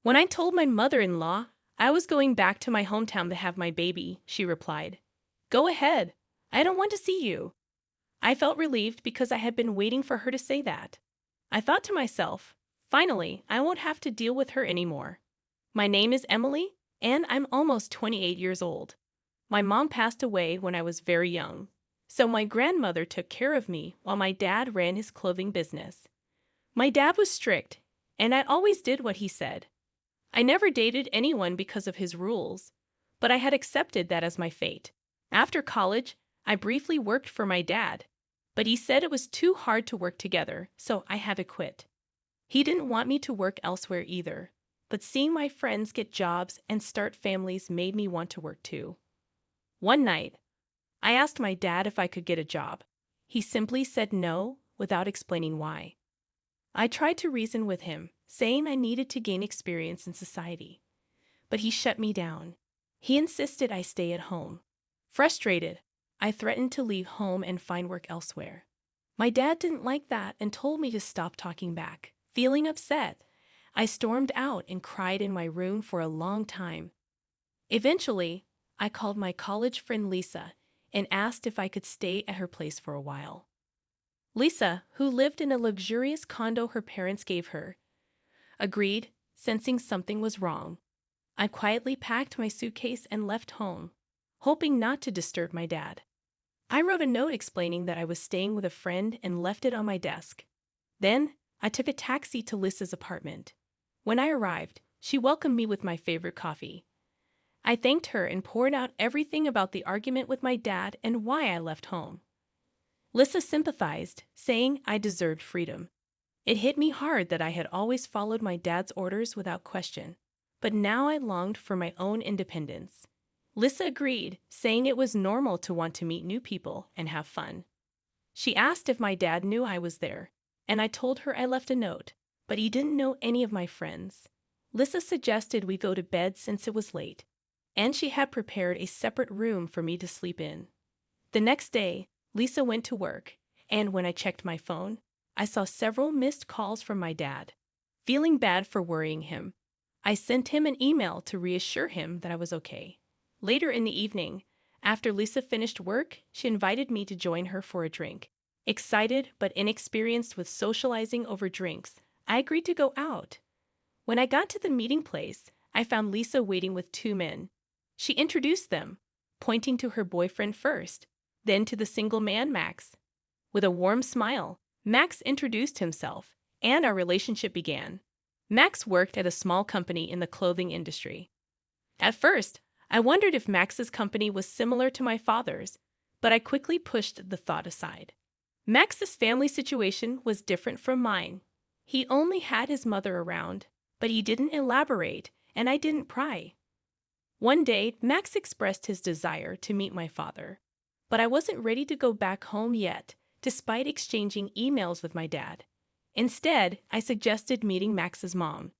When I told my mother-in-law I was going back to my hometown to have my baby, she replied, "Go ahead. I don't want to see you." I felt relieved because I had been waiting for her to say that. I thought to myself, finally, I won't have to deal with her anymore. My name is Emily, and I'm almost 28 years old. My mom passed away when I was very young, so my grandmother took care of me while my dad ran his clothing business. My dad was strict, and I always did what he said. I never dated anyone because of his rules, but I had accepted that as my fate. After college, I briefly worked for my dad, but he said it was too hard to work together, so I had to quit. He didn't want me to work elsewhere either, but seeing my friends get jobs and start families made me want to work too. One night, I asked my dad if I could get a job. He simply said no without explaining why. I tried to reason with him, saying I needed to gain experience in society, but he shut me down. He insisted I stay at home. Frustrated, I threatened to leave home and find work elsewhere. My dad didn't like that and told me to stop talking back. Feeling upset, I stormed out and cried in my room for a long time. Eventually, I called my college friend Lisa and asked if I could stay at her place for a while. Lisa, who lived in a luxurious condo her parents gave her, agreed, sensing something was wrong. I quietly packed my suitcase and left home, hoping not to disturb my dad. I wrote a note explaining that I was staying with a friend and left it on my desk. Then, I took a taxi to Lisa's apartment. When I arrived, she welcomed me with my favorite coffee. I thanked her and poured out everything about the argument with my dad and why I left home. Lisa sympathized, saying I deserved freedom. It hit me hard that I had always followed my dad's orders without question, but now I longed for my own independence. Lisa agreed, saying it was normal to want to meet new people and have fun. She asked if my dad knew I was there, and I told her I left a note, but he didn't know any of my friends. Lisa suggested we go to bed since it was late, and she had prepared a separate room for me to sleep in. The next day, Lisa went to work, and when I checked my phone, I saw several missed calls from my dad. Feeling bad for worrying him, I sent him an email to reassure him that I was okay. Later in the evening, after Lisa finished work, she invited me to join her for a drink. Excited but inexperienced with socializing over drinks, I agreed to go out. When I got to the meeting place, I found Lisa waiting with two men. She introduced them, pointing to her boyfriend first, then to the single man, Max. With a warm smile, Max introduced himself, and our relationship began. Max worked at a small company in the clothing industry. At first, I wondered if Max's company was similar to my father's, but I quickly pushed the thought aside. Max's family situation was different from mine. He only had his mother around, but he didn't elaborate, and I didn't pry. One day, Max expressed his desire to meet my father, but I wasn't ready to go back home yet, despite exchanging emails with my dad. Instead, I suggested meeting Max's mom.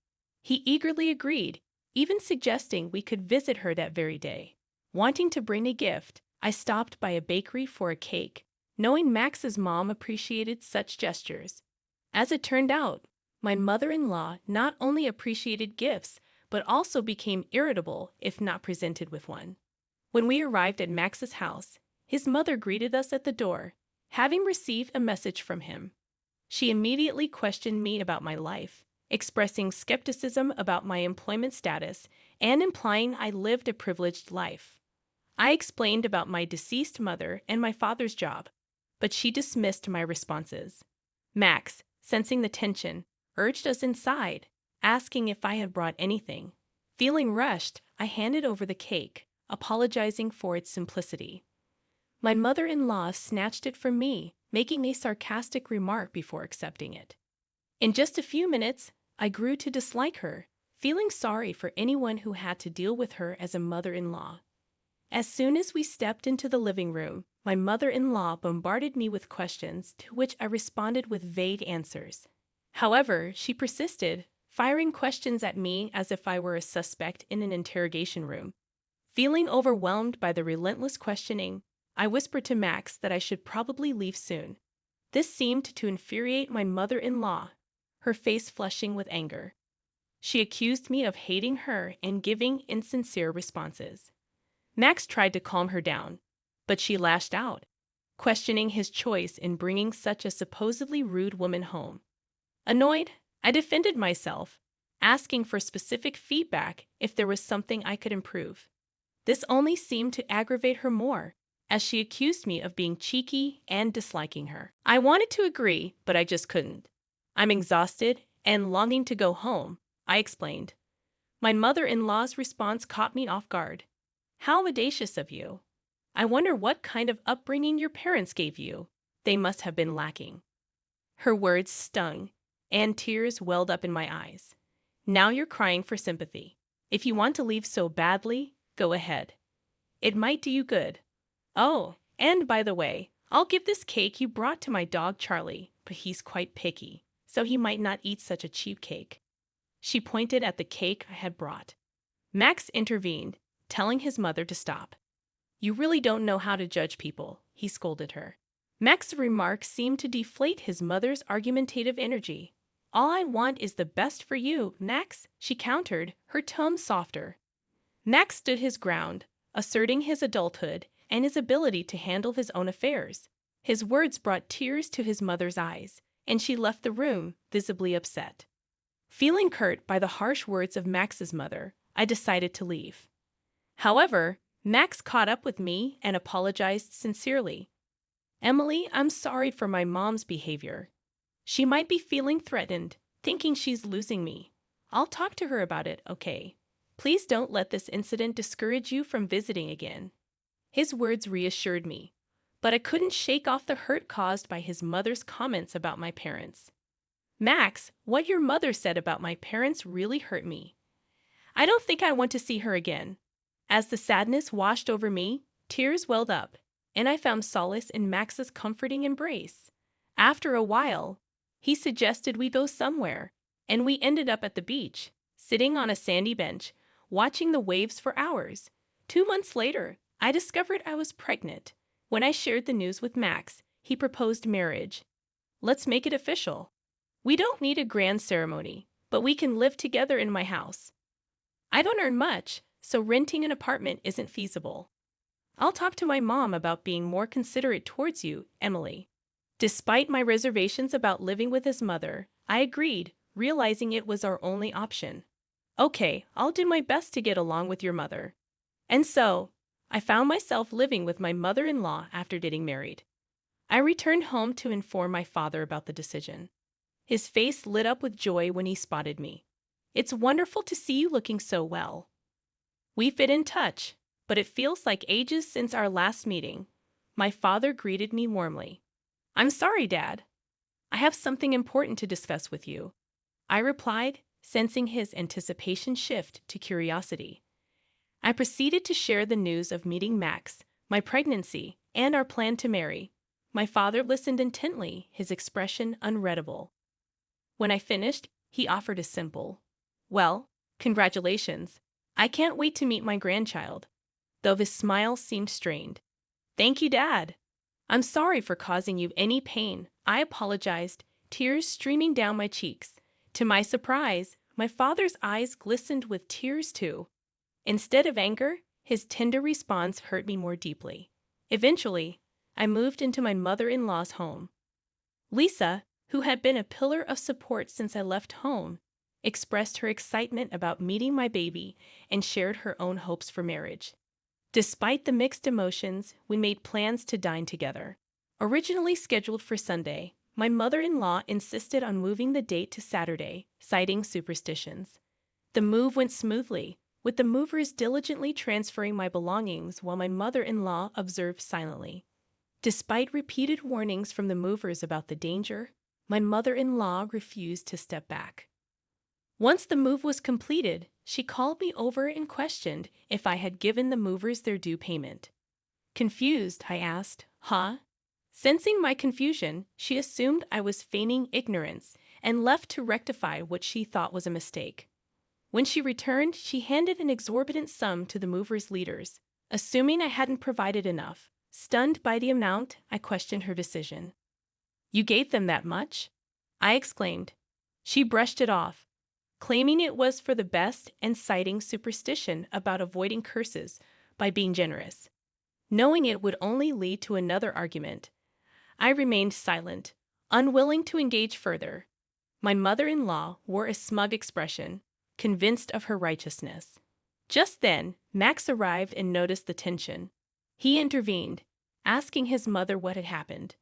He eagerly agreed, even suggesting we could visit her that very day. Wanting to bring a gift, I stopped by a bakery for a cake, knowing Max's mom appreciated such gestures. As it turned out, my mother-in-law not only appreciated gifts, but also became irritable if not presented with one. When we arrived at Max's house, his mother greeted us at the door, having received a message from him. She immediately questioned me about my life, expressing skepticism about my employment status and implying I lived a privileged life. I explained about my deceased mother and my father's job, but she dismissed my responses. Max, sensing the tension, urged us inside, asking if I had brought anything. Feeling rushed, I handed over the cake, apologizing for its simplicity. My mother-in-law snatched it from me, making a sarcastic remark before accepting it. In just a few minutes, I grew to dislike her, feeling sorry for anyone who had to deal with her as a mother-in-law. As soon as we stepped into the living room, my mother-in-law bombarded me with questions to which I responded with vague answers. However, she persisted, firing questions at me as if I were a suspect in an interrogation room. Feeling overwhelmed by the relentless questioning, I whispered to Max that I should probably leave soon. This seemed to infuriate my mother-in-law, her face flushing with anger. She accused me of hating her and giving insincere responses. Max tried to calm her down, but she lashed out, questioning his choice in bringing such a supposedly rude woman home. Annoyed, I defended myself, asking for specific feedback if there was something I could improve. This only seemed to aggravate her more, as she accused me of being cheeky and disliking her. I wanted to agree, but I just couldn't. I'm exhausted and longing to go home, I explained. My mother-in-law's response caught me off guard. How audacious of you. I wonder what kind of upbringing your parents gave you. They must have been lacking. Her words stung, and tears welled up in my eyes. Now you're crying for sympathy. If you want to leave so badly, go ahead. It might do you good. Oh, and by the way, I'll give this cake you brought to my dog Charlie, but he's quite picky, so he might not eat such a cheap cake. She pointed at the cake I had brought. Max intervened, telling his mother to stop. You really don't know how to judge people, he scolded her. Max's remark seemed to deflate his mother's argumentative energy. All I want is the best for you, Max, she countered, her tone softer. Max stood his ground, asserting his adulthood and his ability to handle his own affairs. His words brought tears to his mother's eyes, and she left the room, visibly upset. Feeling hurt by the harsh words of Max's mother, I decided to leave. However, Max caught up with me and apologized sincerely. Emily, I'm sorry for my mom's behavior. She might be feeling threatened, thinking she's losing me. I'll talk to her about it, okay? Please don't let this incident discourage you from visiting again. His words reassured me, but I couldn't shake off the hurt caused by his mother's comments about my parents. Max, what your mother said about my parents really hurt me. I don't think I want to see her again. As the sadness washed over me, tears welled up, and I found solace in Max's comforting embrace. After a while, he suggested we go somewhere, and we ended up at the beach, sitting on a sandy bench, watching the waves for hours. 2 months later, I discovered I was pregnant. When I shared the news with Max, he proposed marriage. Let's make it official. We don't need a grand ceremony, but we can live together in my house. I don't earn much, so renting an apartment isn't feasible. I'll talk to my mom about being more considerate towards you, Emily. Despite my reservations about living with his mother, I agreed, realizing it was our only option. Okay, I'll do my best to get along with your mother. And so, I found myself living with my mother-in-law after getting married. I returned home to inform my father about the decision. His face lit up with joy when he spotted me. It's wonderful to see you looking so well. We've been in touch, but it feels like ages since our last meeting. My father greeted me warmly. I'm sorry, Dad. I have something important to discuss with you, I replied, sensing his anticipation shift to curiosity. I proceeded to share the news of meeting Max, my pregnancy, and our plan to marry. My father listened intently, his expression unreadable. When I finished, he offered a simple, "Well, congratulations. I can't wait to meet my grandchild," though his smile seemed strained. "Thank you, Dad. I'm sorry for causing you any pain," I apologized, tears streaming down my cheeks. To my surprise, my father's eyes glistened with tears too. Instead of anger, his tender response hurt me more deeply. Eventually, I moved into my mother-in-law's home. Lisa, who had been a pillar of support since I left home, expressed her excitement about meeting my baby and shared her own hopes for marriage. Despite the mixed emotions, we made plans to dine together. Originally scheduled for Sunday, my mother-in-law insisted on moving the date to Saturday, citing superstitions. The move went smoothly, with the movers diligently transferring my belongings while my mother-in-law observed silently. Despite repeated warnings from the movers about the danger, my mother-in-law refused to step back. Once the move was completed, she called me over and questioned if I had given the movers their due payment. Confused, I asked, "Huh?" Sensing my confusion, she assumed I was feigning ignorance and left to rectify what she thought was a mistake. When she returned, she handed an exorbitant sum to the movers' leaders, assuming I hadn't provided enough. Stunned by the amount, I questioned her decision. "You gave them that much?" I exclaimed. She brushed it off. claiming it was for the best and citing superstition about avoiding curses by being generous. Knowing it would only lead to another argument, I remained silent, unwilling to engage further. My mother-in-law wore a smug expression, convinced of her righteousness. Just then, Max arrived and noticed the tension. He intervened, asking his mother what had happened.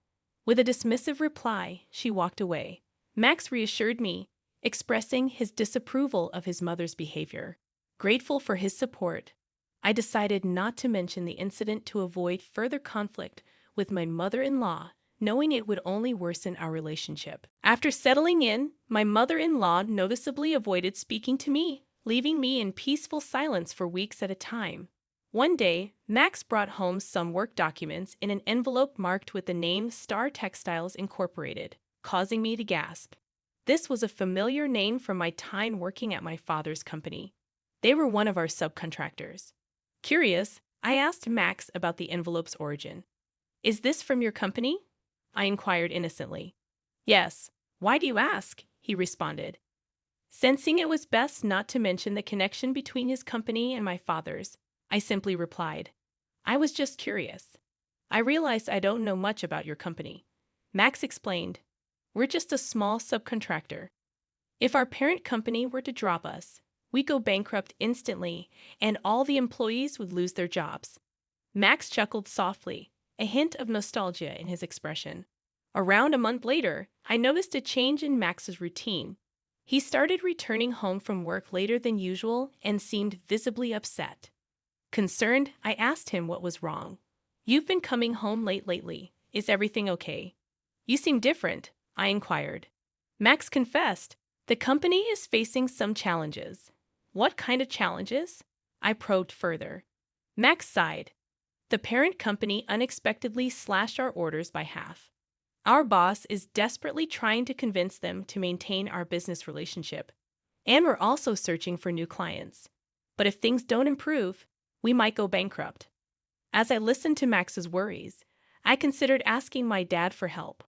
With a dismissive reply, she walked away. Max reassured me, expressing his disapproval of his mother's behavior. Grateful for his support, I decided not to mention the incident to avoid further conflict with my mother-in-law, knowing it would only worsen our relationship. After settling in, my mother-in-law noticeably avoided speaking to me, leaving me in peaceful silence for weeks at a time. One day, Max brought home some work documents in an envelope marked with the name Star Textiles Incorporated, causing me to gasp. This was a familiar name from my time working at my father's company. They were one of our subcontractors. Curious, I asked Max about the envelope's origin. "Is this from your company?" I inquired innocently. "Yes. Why do you ask?" he responded. Sensing it was best not to mention the connection between his company and my father's, I simply replied, "I was just curious. I realized I don't know much about your company." Max explained, "We're just a small subcontractor. If our parent company were to drop us, we'd go bankrupt instantly, and all the employees would lose their jobs." Max chuckled softly, a hint of nostalgia in his expression. Around a month later, I noticed a change in Max's routine. He started returning home from work later than usual and seemed visibly upset. Concerned, I asked him what was wrong. "You've been coming home late lately. Is everything okay?" "You seem different," I inquired. Max confessed, "The company is facing some challenges." "What kind of challenges?" I probed further. Max sighed. "The parent company unexpectedly slashed our orders by half. Our boss is desperately trying to convince them to maintain our business relationship. And we're also searching for new clients. But if things don't improve, we might go bankrupt." As I listened to Max's worries, I considered asking my dad for help.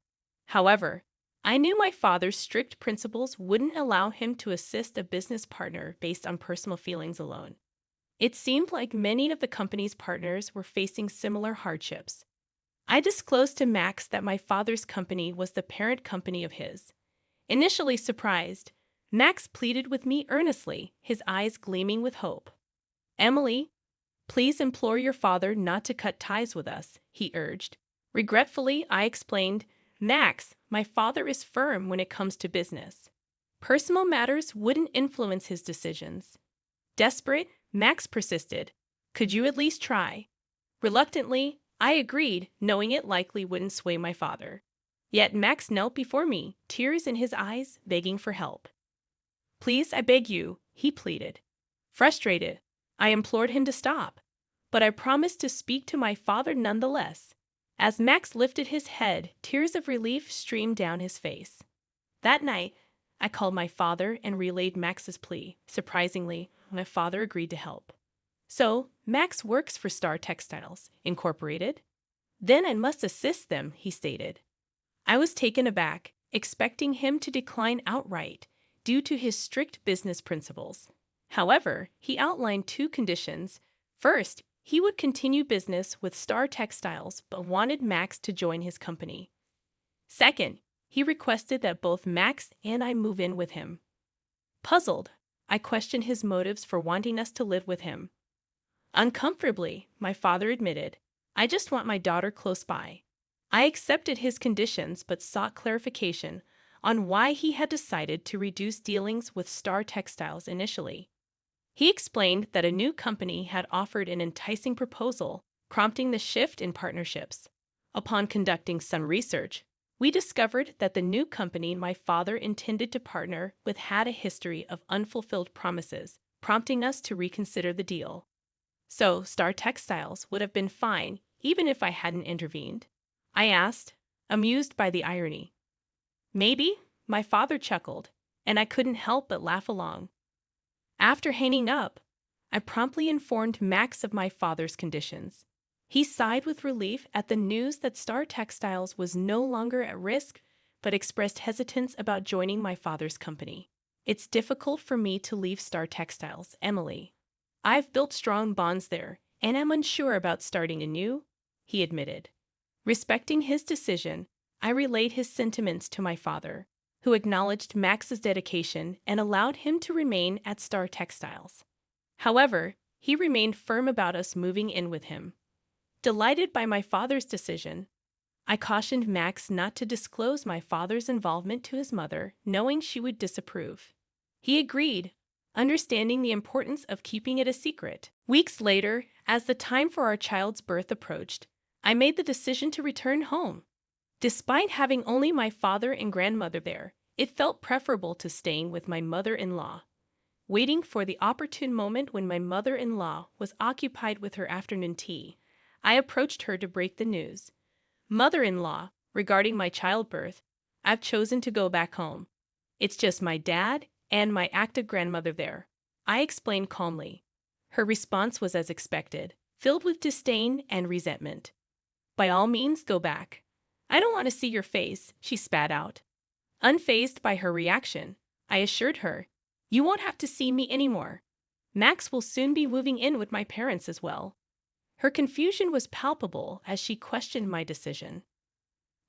However, I knew my father's strict principles wouldn't allow him to assist a business partner based on personal feelings alone. It seemed like many of the company's partners were facing similar hardships. I disclosed to Max that my father's company was the parent company of his. Initially surprised, Max pleaded with me earnestly, his eyes gleaming with hope. "Emily, please implore your father not to cut ties with us," he urged. Regretfully, I explained, "Max, my father is firm when it comes to business. Personal matters wouldn't influence his decisions." Desperate, Max persisted. "Could you at least try?" Reluctantly, I agreed, knowing it likely wouldn't sway my father. Yet Max knelt before me, tears in his eyes, begging for help. "Please, I beg you," he pleaded. Frustrated, I implored him to stop, but I promised to speak to my father nonetheless. As Max lifted his head, tears of relief streamed down his face. That night, I called my father and relayed Max's plea. Surprisingly, my father agreed to help. "So, Max works for Star Textiles Incorporated? Then I must assist them," he stated. I was taken aback, expecting him to decline outright due to his strict business principles. However, he outlined two conditions. First, he would continue business with Star Textiles but wanted Max to join his company. Second, he requested that both Max and I move in with him. Puzzled, I questioned his motives for wanting us to live with him. Uncomfortably, my father admitted, "I just want my daughter close by." I accepted his conditions but sought clarification on why he had decided to reduce dealings with Star Textiles initially. He explained that a new company had offered an enticing proposal, prompting the shift in partnerships. Upon conducting some research, we discovered that the new company my father intended to partner with had a history of unfulfilled promises, prompting us to reconsider the deal. So, Star Textiles would have been fine even if I hadn't intervened? I asked, amused by the irony. "Maybe," my father chuckled, and I couldn't help but laugh along. After hanging up, I promptly informed Max of my father's conditions. He sighed with relief at the news that Star Textiles was no longer at risk, but expressed hesitance about joining my father's company. It's difficult for me to leave Star Textiles, Emily. I've built strong bonds there, and am unsure about starting anew, he admitted. Respecting his decision, I relayed his sentiments to my father, who acknowledged Max's dedication and allowed him to remain at Star Textiles. However, he remained firm about us moving in with him. Delighted by my father's decision, I cautioned Max not to disclose my father's involvement to his mother, knowing she would disapprove. He agreed, understanding the importance of keeping it a secret. Weeks later, as the time for our child's birth approached, I made the decision to return home. Despite having only my father and grandmother there, it felt preferable to staying with my mother-in-law. Waiting for the opportune moment when my mother-in-law was occupied with her afternoon tea, I approached her to break the news. Mother-in-law, regarding my childbirth, I've chosen to go back home. It's just my dad and my active grandmother there, I explained calmly. Her response was as expected, filled with disdain and resentment. By all means, go back. I don't want to see your face, she spat out. Unfazed by her reaction, I assured her, you won't have to see me anymore. Max will soon be moving in with my parents as well. Her confusion was palpable as she questioned my decision.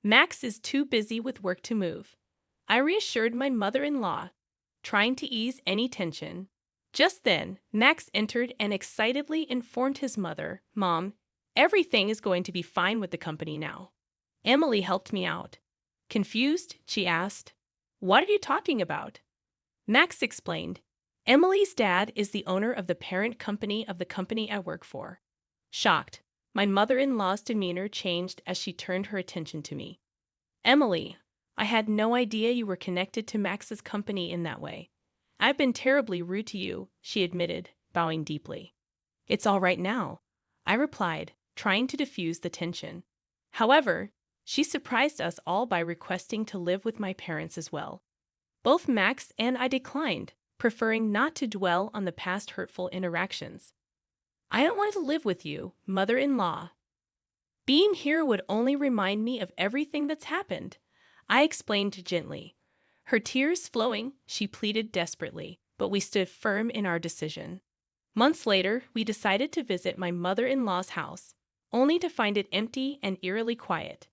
Max is too busy with work to move, I reassured my mother-in-law, trying to ease any tension. Just then, Max entered and excitedly informed his mother, Mom, everything is going to be fine with the company now. Emily helped me out. Confused, she asked, what are you talking about? Max explained, Emily's dad is the owner of the parent company of the company I work for. Shocked, my mother-in-law's demeanor changed as she turned her attention to me. Emily, I had no idea you were connected to Max's company in that way. I've been terribly rude to you, she admitted, bowing deeply. It's all right now, I replied, trying to diffuse the tension. However, she surprised us all by requesting to live with my parents as well. Both Max and I declined, preferring not to dwell on the past hurtful interactions. I don't want to live with you, mother-in-law. Being here would only remind me of everything that's happened, I explained gently. Her tears flowing, she pleaded desperately, but we stood firm in our decision. Months later, we decided to visit my mother-in-law's house, only to find it empty and eerily quiet.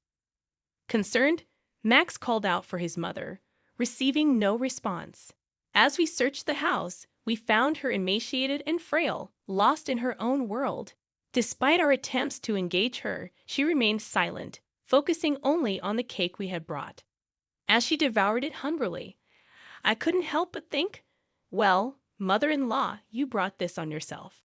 Concerned, Max called out for his mother, receiving no response. As we searched the house, we found her emaciated and frail, lost in her own world. Despite our attempts to engage her, she remained silent, focusing only on the cake we had brought. As she devoured it hungrily, I couldn't help but think, well, mother-in-law, you brought this on yourself.